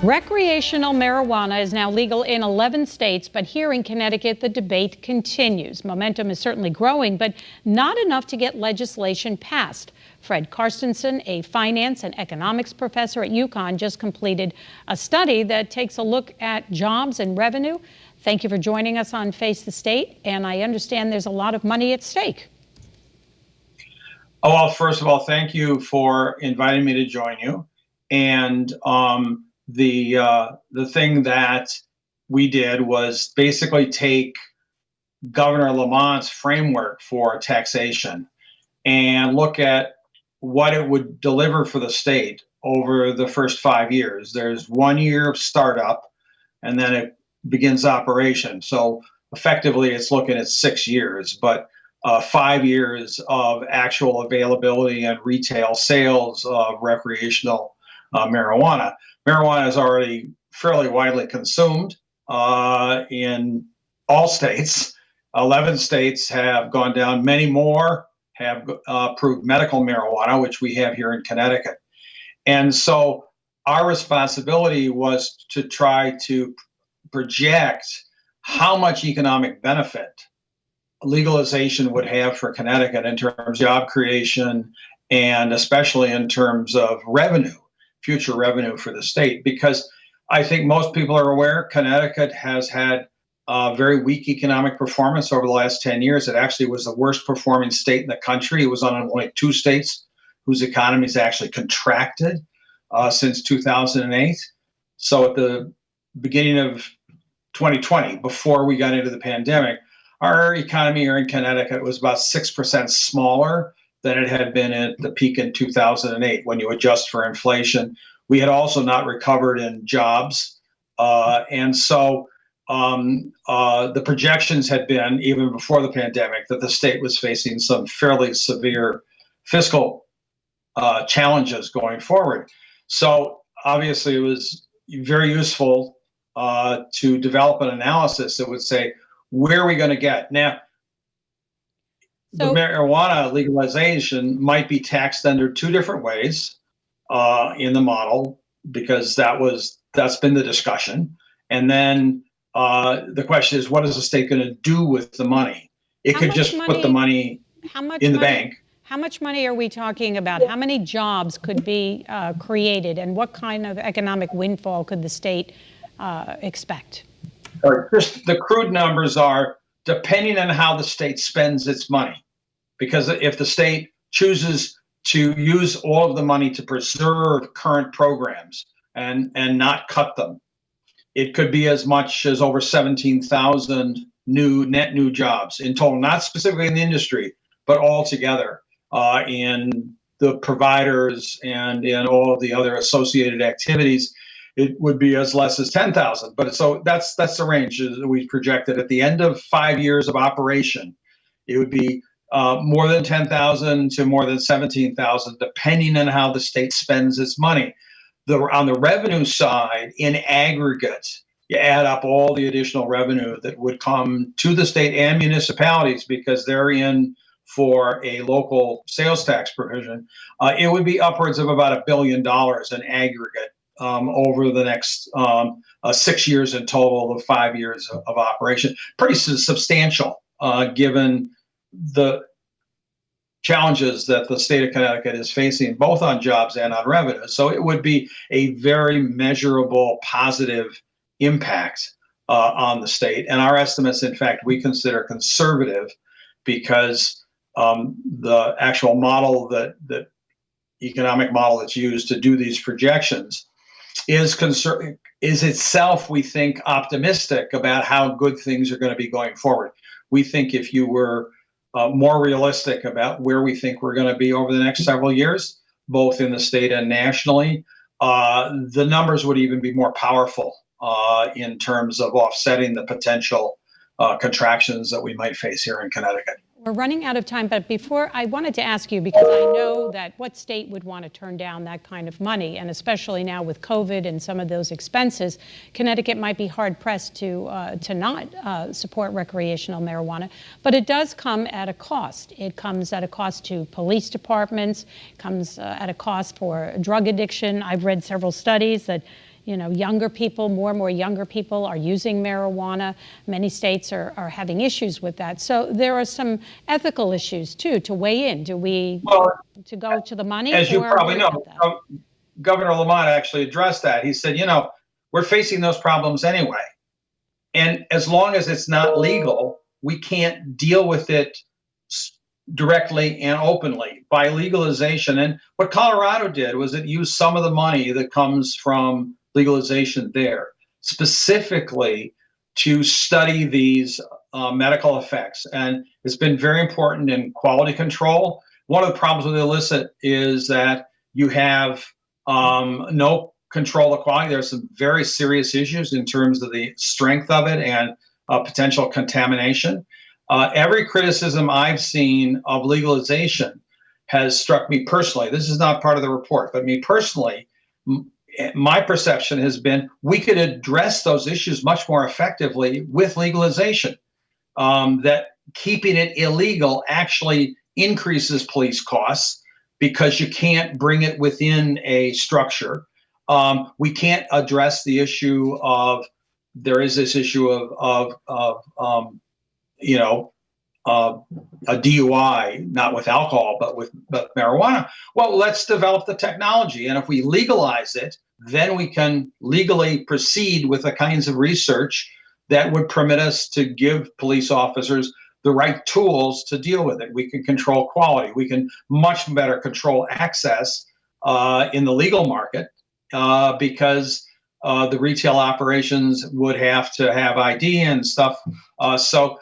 Recreational marijuana is now legal in 11 states, but here in Connecticut, the debate continues. Momentum is certainly growing, but not enough to get legislation passed. Fred Carstensen, a finance and economics professor at UConn, just completed a study that takes a look at jobs and revenue. Thank you for joining us on Face the State, and I understand there's a lot of money at stake. Oh, well, first of all, thank you for inviting me to join you. And the thing that we did was basically take Governor Lamont's framework for taxation and look at what it would deliver for the state over the first 5 years. There's 1 year of startup, and then it begins operation. So effectively, it's looking at 6 years, but 5 years of actual availability and retail sales of recreational marijuana. Marijuana is already fairly widely consumed in all states. 11 states have gone down. Many more have approved medical marijuana, which we have here in Connecticut. And so our responsibility was to try to project how much economic benefit legalization would have for Connecticut in terms of job creation and especially in terms of revenue, future revenue for the state. Because I think most people are aware Connecticut has had very weak economic performance over the last 10 years. It actually was the worst performing state in the country. It was on only 2 states whose economies actually contracted since 2008. So at the beginning of 2020, before we got into the pandemic, our economy here in Connecticut was about 6% smaller than it had been at the peak in 2008 when you adjust for inflation. We had also not recovered in jobs. And so the projections had been, even before the pandemic, that the state was facing some fairly severe fiscal challenges going forward. So obviously it was very useful to develop an analysis that would say, where are we going to get? Now, the marijuana legalization might be taxed under 2 different ways in the model, because that's been the discussion. And then the question is, what is the state going to do with the money? It could just put the money in the bank. How much money are we talking about? How many jobs could be created, and what kind of economic windfall could the state expect? Just the crude numbers are depending on how the state spends its money. Because if the state chooses to use all of the money to preserve current programs and not cut them, it could be as much as over 17,000 net new jobs in total, not specifically in the industry, but all together in the providers and in all of the other associated activities. It would be as less as 10,000. But so that's the range that we projected. At the end of 5 years of operation, it would be more than 10,000 to more than 17,000, depending on how the state spends its money. On the revenue side, in aggregate, you add up all the additional revenue that would come to the state and municipalities because they're in for a local sales tax provision. It would be upwards of about $1 billion in aggregate over the next 6 years in total of 5 years of operation. Pretty substantial, given the challenges that the state of Connecticut is facing, both on jobs and on revenue. So it would be a very measurable positive impact on the state. And our estimates, in fact, we consider conservative, because the actual model that economic model that's used to do these projections is itself, we think, optimistic about how good things are going to be going forward. We think if you were more realistic about where we think we're going to be over the next several years, both in the state and nationally, the numbers would even be more powerful in terms of offsetting the potential contractions that we might face here in Connecticut. We're running out of time, but before, I wanted to ask you, because I know that what state would want to turn down that kind of money, and especially now with COVID and some of those expenses, Connecticut might be hard-pressed to not support recreational marijuana, but it does come at a cost. It comes at a cost to police departments, it comes at a cost for drug addiction. I've read several studies that younger people, more and more younger people are using marijuana. Many states are having issues with that. So there are some ethical issues too to weigh in. Do we to go to the money? As you probably know, that? Governor Lamont actually addressed that. He said, we're facing those problems anyway. And as long as it's not legal, we can't deal with it directly and openly by legalization. And what Colorado did was it used some of the money that comes from legalization there, specifically to study these medical effects. And it's been very important in quality control. One of the problems with illicit is that you have no control of quality. There's some very serious issues in terms of the strength of it and potential contamination. Every criticism I've seen of legalization has struck me personally. This is not part of the report, but me personally, my perception has been we could address those issues much more effectively with legalization. That keeping it illegal actually increases police costs because you can't bring it within a structure. We can't address the issue of, there is this issue of a DUI, not with alcohol, but marijuana. Well, let's develop the technology. And if we legalize it, then we can legally proceed with the kinds of research that would permit us to give police officers the right tools to deal with it. We can control quality. We can much better control access in the legal market because the retail operations would have to have ID and stuff. So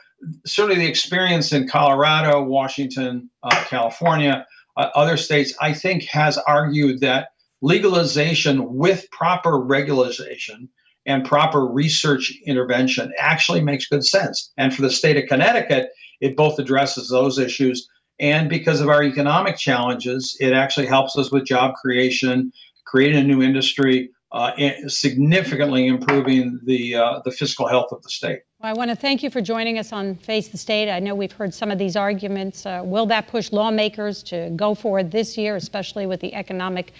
certainly the experience in Colorado, Washington, California, other states, I think has argued that legalization with proper regulation and proper research intervention actually makes good sense. And for the state of Connecticut, it both addresses those issues, and because of our economic challenges, it actually helps us with job creation, creating a new industry, significantly improving the fiscal health of the state. Well, I want to thank you for joining us on Face the State. I know we've heard some of these arguments. Will that push lawmakers to go forward this year, especially with the economic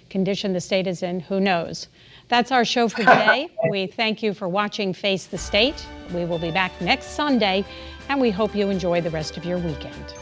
condition the state is in? Who knows? That's our show for today. We thank you for watching Face the State. We will be back next Sunday, and we hope you enjoy the rest of your weekend.